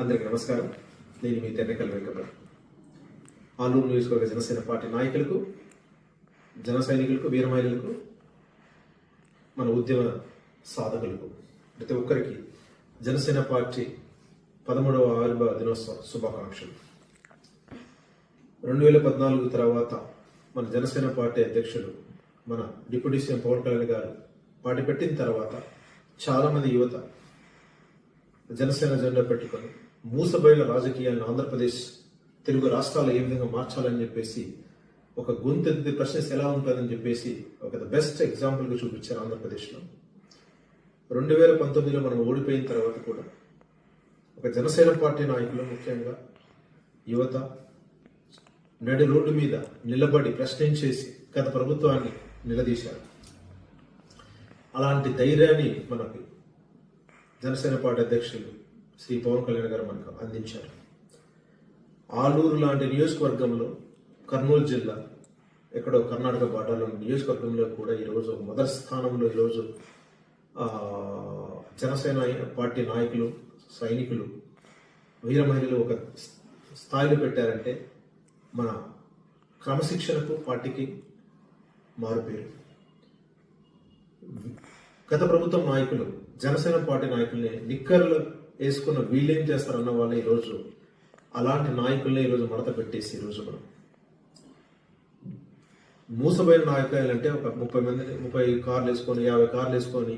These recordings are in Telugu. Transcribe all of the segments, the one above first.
అందరికీ నమస్కారం. నేను మీ తెన్నకల్ వెంకట. ఆలూరు నియోజకవర్గ జనసేన పార్టీ నాయకులకు, జన సైనికులకు, వీర మహిళలకు, మన ఉద్యమ సాధకులకు, ప్రతి ఒక్కరికి జనసేన పార్టీ 13వ ఆవిర్భావ దినోత్సవ శుభాకాంక్షలు. 2014 తర్వాత మన జనసేన పార్టీ అధ్యక్షుడు మన డిప్యూటీ సీఎం పవన్ కళ్యాణ్ గారు పార్టీ పెట్టిన తర్వాత చాలామంది యువత జనసేన జెండా పెట్టుకొని మూసబోయిన రాజకీయాలను ఆంధ్రప్రదేశ్ తెలుగు రాష్ట్రాలు ఏ విధంగా మార్చాలని చెప్పేసి ఒక గొంతెత్తి ప్రశ్నిస్తే ఎలా ఉంటుందని చెప్పేసి ఒక బెస్ట్ ఎగ్జాంపుల్గా చూపించారు ఆంధ్రప్రదేశ్లో. 2019లో మనం ఓడిపోయిన తర్వాత కూడా ఒక జనసేన పార్టీ నాయకులు, ముఖ్యంగా యువత నడి రోడ్డు మీద నిలబడి ప్రశ్నించేసి గత ప్రభుత్వాన్ని నిలదీశారు. అలాంటి ధైర్యాన్ని మనకి జనసేన పార్టీ అధ్యక్షులు శ్రీ పవన్ కళ్యాణ్ గారు మనకు అందించారు. ఆలూరు లాంటి నియోజకవర్గంలో, కర్నూలు జిల్లా ఎక్కడో కర్ణాటక బార్డర్లో నియోజకవర్గంలో కూడా ఈరోజు మొదటి స్థానంలో ఈరోజు జనసేన పార్టీ నాయకులు, సైనికులు, వీర మహిళలు ఒక స్థాయిలో పెట్టారంటే మన క్రమశిక్షణకు పార్టీకి మారుపేరు. గత ప్రభుత్వం నాయకులు జనసేన పార్టీ నాయకుల్ని నిక్కర్లు వేసుకున్న వీళ్ళేం చేస్తారన్న వాళ్ళే ఈరోజు అలాంటి నాయకుల్ని ఈరోజు మడత పెట్టేసి ఈరోజు మనం మూసబోయిన నాయకులు అంటే ఒక 30 కార్లు వేసుకొని, 50 కార్లు వేసుకొని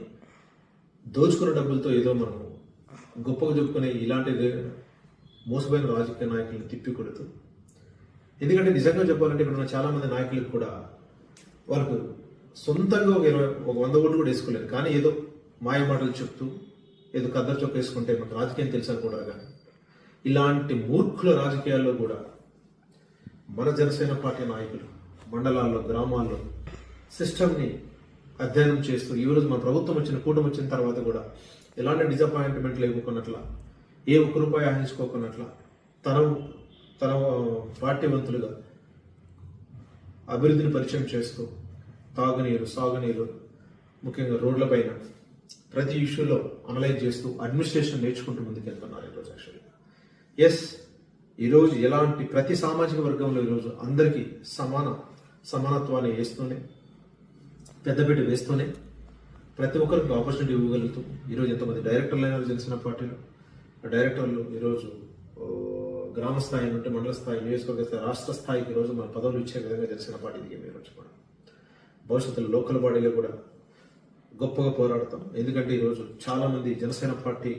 దోచుకున్న డబ్బులతో ఏదో మనం గొప్పగా చెప్పుకునే ఇలాంటి మోసపోయిన రాజకీయ నాయకులను తిప్పి కొడుతూ, ఎందుకంటే నిజంగా చెప్పాలంటే ఇక్కడ ఉన్న చాలా మంది నాయకులకు కూడా వాళ్ళకు సొంతంగా ఒక 100 ఓట్లు కూడా వేసుకోలేదు, కానీ ఏదో మాయ మాటలు చెప్తూ ఏదో కద్దరు చొక్క వేసుకుంటే మనకు రాజకీయం తెలుసు అనుకుంటారు. కానీ ఇలాంటి మూర్ఖుల రాజకీయాల్లో కూడా మన జనసేన పార్టీ నాయకులు మండలాల్లో, గ్రామాల్లో సిస్టమ్ని అధ్యయనం చేస్తూ ఈరోజు మన ప్రభుత్వం కూటమి వచ్చిన తర్వాత కూడా ఎలాంటి డిసప్పాయింట్మెంట్లు ఇవ్వకున్నట్ల, ఏ ఒక్క రూపాయి ఆహించుకోకున్నట్ల తన పార్టీ వంతులుగా అభివృద్ధిని పరిచయం చేస్తూ తాగునీరు, సాగునీరు, ముఖ్యంగా రోడ్లపైన ప్రతి ఇష్యూలో అనలైజ్ చేస్తూ అడ్మినిస్ట్రేషన్ నేర్చుకుంటూ ముందుకెళ్తున్నారు ఈరోజు. యాక్చువల్లీ ఈరోజు ఎలాంటి ప్రతి సామాజిక వర్గంలో ఈరోజు అందరికీ సమానత్వాన్ని వేస్తూనే, పెద్దపీట వేస్తూనే ప్రతి ఒక్కరికి ఆపర్చునిటీ ఇవ్వగలుగుతూ ఈరోజు ఎంతమంది డైరెక్టర్లు అయినా జనసేన పార్టీలో డైరెక్టర్లు ఈరోజు గ్రామ స్థాయి నుండి మండల స్థాయి, నియోజకవర్గ స్థాయి, రాష్ట్ర స్థాయికి ఈరోజు మన పదవులు ఇచ్చే విధంగా జనసేన పార్టీ దిగే ఈరోజు కూడా భవిష్యత్తులో లోకల్ బాడీలో కూడా గొప్పగా పోరాడతాం. ఎందుకంటే ఈరోజు చాలామంది జనసేన పార్టీ